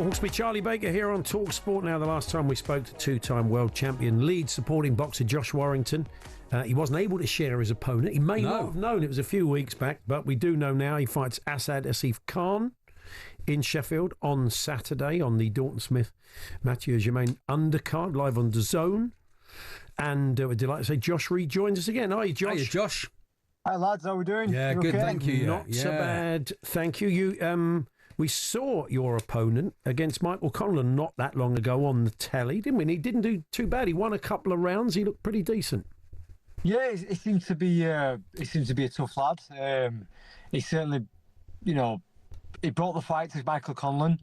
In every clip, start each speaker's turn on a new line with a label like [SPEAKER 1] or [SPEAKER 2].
[SPEAKER 1] Hawskbee, Charlie Baker here on talkSPORT. Now, the last time we spoke to two-time world champion Leeds supporting boxer Josh Warrington, he wasn't able to share his opponent. He may not have known. It was a few weeks back, but we do know now he fights Asad Asif Khan in Sheffield on Saturday on the Dalton Smith Mathieu Germain undercard, live on DAZN. And we're delighted to say Josh rejoins us again. Hi, Josh.
[SPEAKER 2] Hiya, Josh.
[SPEAKER 3] Hi, lads. How are we doing?
[SPEAKER 2] Yeah, good.
[SPEAKER 3] Okay?
[SPEAKER 2] Thank you.
[SPEAKER 1] Not so bad. Thank you. We saw your opponent against Michael Conlan not that long ago on the telly, didn't we? And he didn't do too bad. He won a couple of rounds. He looked pretty decent.
[SPEAKER 3] Yeah, it seems to be. He seems to be a tough lad. He certainly, he brought the fight to Michael Conlan.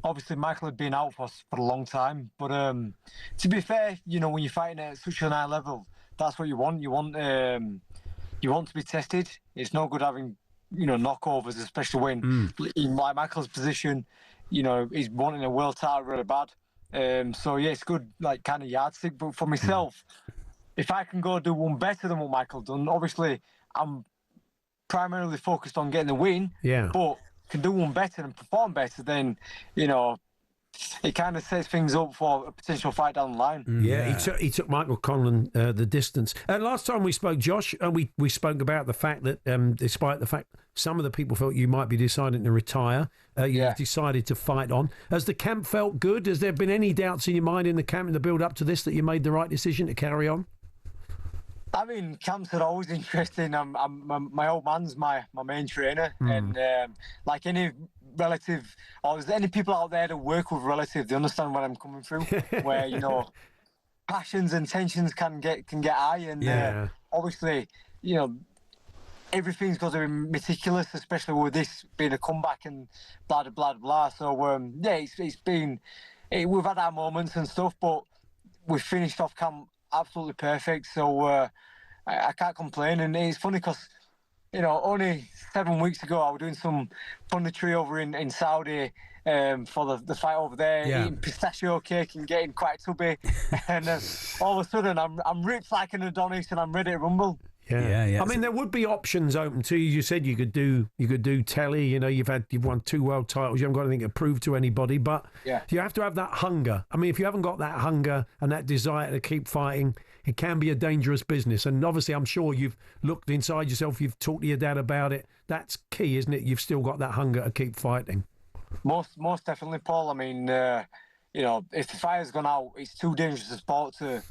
[SPEAKER 3] Obviously, Michael had been out for a long time, but to be fair, when you're fighting at such a high level, that's what you want. You want to be tested. It's no good having knockovers, especially when in Michael's position, he's wanting a world title really bad. So yeah, it's good, like kind of yardstick. But for myself, if I can go do one better than what Michael done, obviously I'm primarily focused on getting the win.
[SPEAKER 1] Yeah.
[SPEAKER 3] But can do one better and perform better, then it kind of sets things up for a potential fight down the line.
[SPEAKER 1] Yeah, he took Michael Conlan the distance. Last time we spoke, Josh, we spoke about the fact that despite the fact some of the people felt you might be deciding to retire, you decided to fight on. Has the camp felt good? Has there been any doubts in your mind in the camp in the build up to this that you made the right decision to carry on?
[SPEAKER 3] I mean, camps are always interesting. My old man's my main trainer, and like any relative, or is there any people out there that work with relatives, they understand what I'm coming through. Where passions and tensions can get high, and obviously, everything's got to be meticulous, especially with this being a comeback and blah blah blah. So it's been we've had our moments and stuff, but we've finished off camp absolutely perfect, so I can't complain. And it's funny because only 7 weeks ago I was doing some punditry over in Saudi for the fight over there, eating pistachio cake and getting quite tubby, and all of a sudden I'm ripped like an Adonis and I'm ready to rumble.
[SPEAKER 1] Yeah. I mean, there would be options open to you. You said you could do telly. You've won 2 world titles. You haven't got anything to prove to anybody, but you have to have that hunger. I mean, if you haven't got that hunger and that desire to keep fighting, it can be a dangerous business. And obviously, I'm sure you've looked inside yourself. You've talked to your dad about it. That's key, isn't it? You've still got that hunger to keep fighting.
[SPEAKER 3] Most definitely, Paul. I mean, if the fire's gone out, it's too dangerous a sport to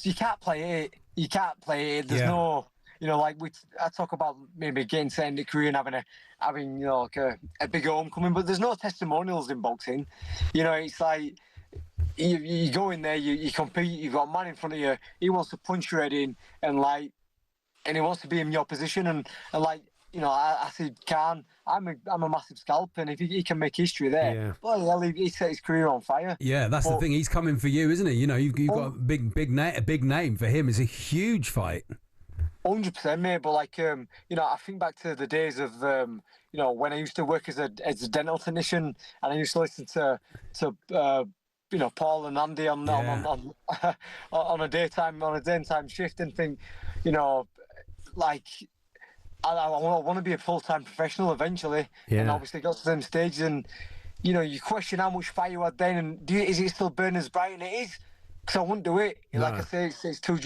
[SPEAKER 3] you can't play it. You can't play it. There's no, I talk about maybe getting set in the career and having like a big homecoming, but there's no testimonials in boxing. It's like you go in there, you compete. You've got a man in front of you. He wants to punch your head in, and he wants to be in your position, and I said, Khan, I'm a massive scalp, and if he can make history there, he set his career on fire.
[SPEAKER 2] Yeah, that's the thing. He's coming for you, isn't he? You've got a big name for him. It's a huge fight.
[SPEAKER 3] 100%, mate. But I think back to the days of when I used to work as a dental technician, and I used to listen to Paul and Andy on a daytime shift, and think, I want to be a full-time professional eventually, and obviously got to them stages, and you question how much fire you had then, and is it still burning as bright? And it is, because I wouldn't do it. No. Like I say, it's too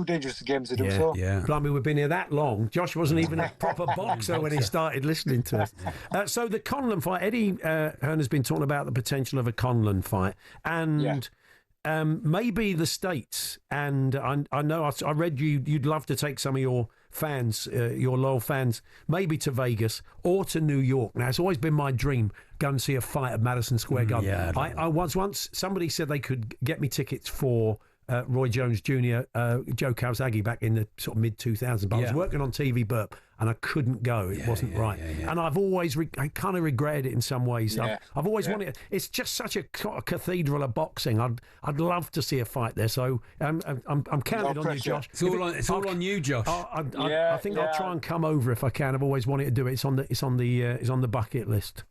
[SPEAKER 3] dangerous a game to do so.
[SPEAKER 1] Yeah, blimey, we've been here that long. Josh wasn't even a proper boxer when he started listening to us. So the Conlan fight, Eddie Hearn has been talking about the potential of a Conlan fight, and maybe the States, and I know I read you'd love to take some of your fans, your loyal fans, maybe to Vegas or to New York. Now, it's always been my dream, go and see a fight at Madison Square Garden. I once somebody said they could get me tickets for Roy Jones Jr., Joe Kawasaki back in the sort of mid-2000s, but I was working on TV Burp and I couldn't go. It wasn't right. And I've always, I kind of regretted it in some ways. I've always wanted, it's just such a cathedral of boxing. I'd love to see a fight there. So I'm counting on you, Josh.
[SPEAKER 2] It's all on you, Josh.
[SPEAKER 1] I think I'll try and come over if I can. I've always wanted to do it. It's on the bucket list.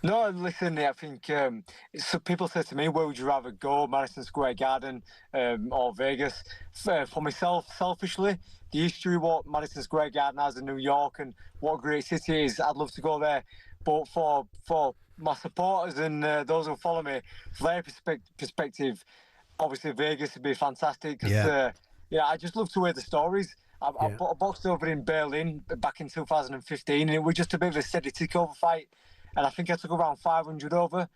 [SPEAKER 3] No, listen, I think so people say to me, where would you rather go, Madison Square Garden or Vegas? For myself, selfishly, the history what Madison Square Garden has in New York and what a great city it is, I'd love to go there. but for my supporters and those who follow me, from their perspective, obviously Vegas would be fantastic. Cause, I just love to hear the stories. I boxed over in Berlin back in 2015, and it was just a bit of a steady takeover fight. And I think I took around 500 over.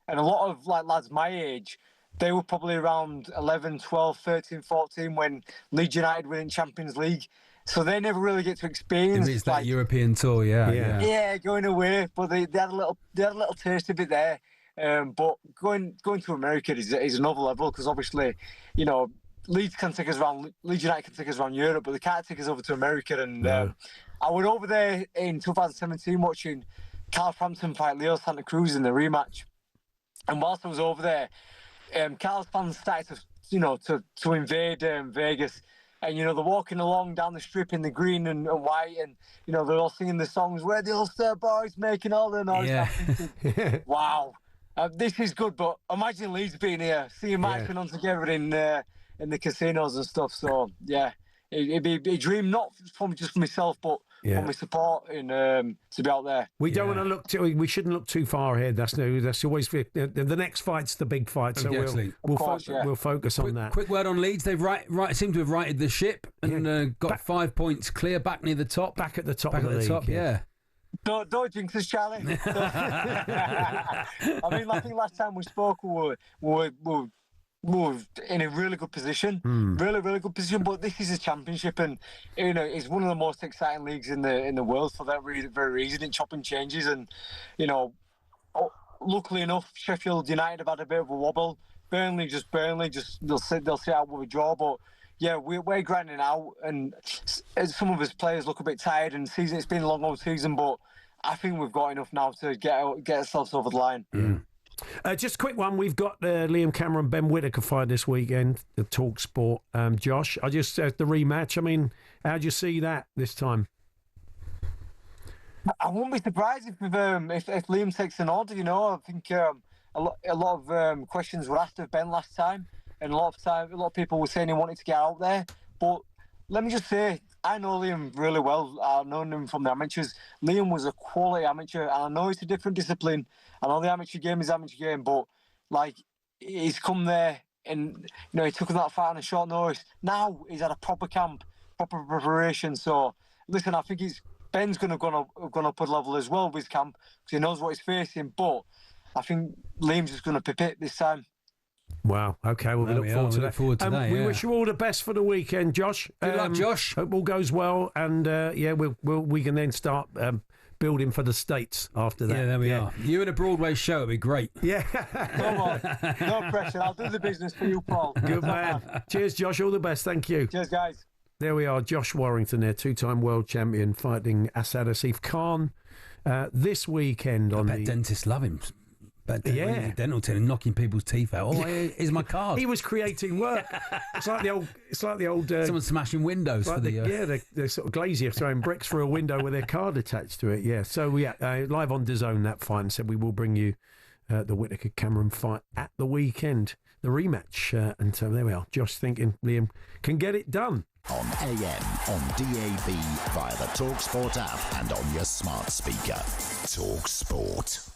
[SPEAKER 3] And a lot of lads my age, they were probably around 11, 12, 13, 14 when Leeds United were in Champions League. So they never really get to experience
[SPEAKER 2] it's that European tour, yeah,
[SPEAKER 3] going away. But they had a little taste of it there. But going to America is another level, because obviously, Leeds United can take us around Europe, but they can't take us over to America. And I went over there in 2017 watching Carl Frampton fight Leo Santa Cruz in the rematch. And whilst I was over there, Carl's fans started to invade Vegas. And, they're walking along down the strip in the green and white, and, they're all singing the songs, "Where the Ulster Boys," making all the noise.
[SPEAKER 2] Yeah.
[SPEAKER 3] Thinking, wow, this is good, but imagine Leeds being here, seeing Mike and on together in the casinos and stuff. So, yeah, it'd be a dream, not just for myself, but for my support and to be out there.
[SPEAKER 1] We don't want to look we shouldn't look too far ahead. That's always the next fight's the big fight. So we'll focus on that.
[SPEAKER 2] Quick word on Leeds. They've seem to have righted the ship and got 5 points clear back near the top.
[SPEAKER 1] Back at the top
[SPEAKER 2] back
[SPEAKER 1] of the league.
[SPEAKER 2] Top, yeah.
[SPEAKER 3] Don't jinx us, Charlie. I mean, I think last time we spoke, we were in a really good position, really good position. But this is a championship, and it's one of the most exciting leagues in the world for that very reason. It's chopping changes, and luckily enough, Sheffield United have had a bit of a wobble. Burnley just they'll sit out with a draw, but. Yeah, we're grinding out, and some of us players look a bit tired. And it's been a long old season, but I think we've got enough now to get ourselves over the line.
[SPEAKER 1] Just a quick one. We've got Liam Cameron, Ben Whittaker fight this weekend, the talkSPORT. Josh, I just the rematch. I mean, how do you see that this time?
[SPEAKER 3] I wouldn't be surprised if Liam takes an order. I think a lot of questions were asked of Ben last time. And a lot of people were saying he wanted to get out there. But let me just say, I know Liam really well. I've known him from the amateurs. Liam was a quality amateur, and I know it's a different discipline. I know the amateur game is amateur game, but he's come there and he took that fight on a short notice. Now he's had a proper camp, proper preparation. So listen, I think Ben's gone up a level as well with his camp, because he knows what he's facing. But I think Liam's just going to pip it this time.
[SPEAKER 1] Wow. Okay. Well, we look forward to that. We wish you all the best for the weekend, Josh.
[SPEAKER 2] Good luck, Josh.
[SPEAKER 1] Hope all goes well, and we can then start building for the States after that.
[SPEAKER 2] Yeah, there we are. You and a Broadway show would be great.
[SPEAKER 1] Yeah.
[SPEAKER 3] Come on. No pressure. I'll do the business for you, Paul.
[SPEAKER 1] Good man. Cheers, Josh. All the best. Thank you.
[SPEAKER 3] Cheers, guys.
[SPEAKER 1] There we are. Josh Warrington there, 2-time world champion, fighting Asad Asif Khan this weekend on the.
[SPEAKER 2] Dentists love him. But dental team and knocking people's teeth out. Oh, here's my card.
[SPEAKER 1] He was creating work. It's like the old.
[SPEAKER 2] Someone smashing windows for
[SPEAKER 1] the sort of glazier throwing bricks through a window with their card attached to it. Yeah. So live on DAZN that fight, and said we will bring you the Whittaker Cameron fight at the weekend, the rematch. And so there we are. Josh thinking Liam can get it done.
[SPEAKER 4] On AM, on DAB, via the talkSPORT app, and on your smart speaker. talkSPORT.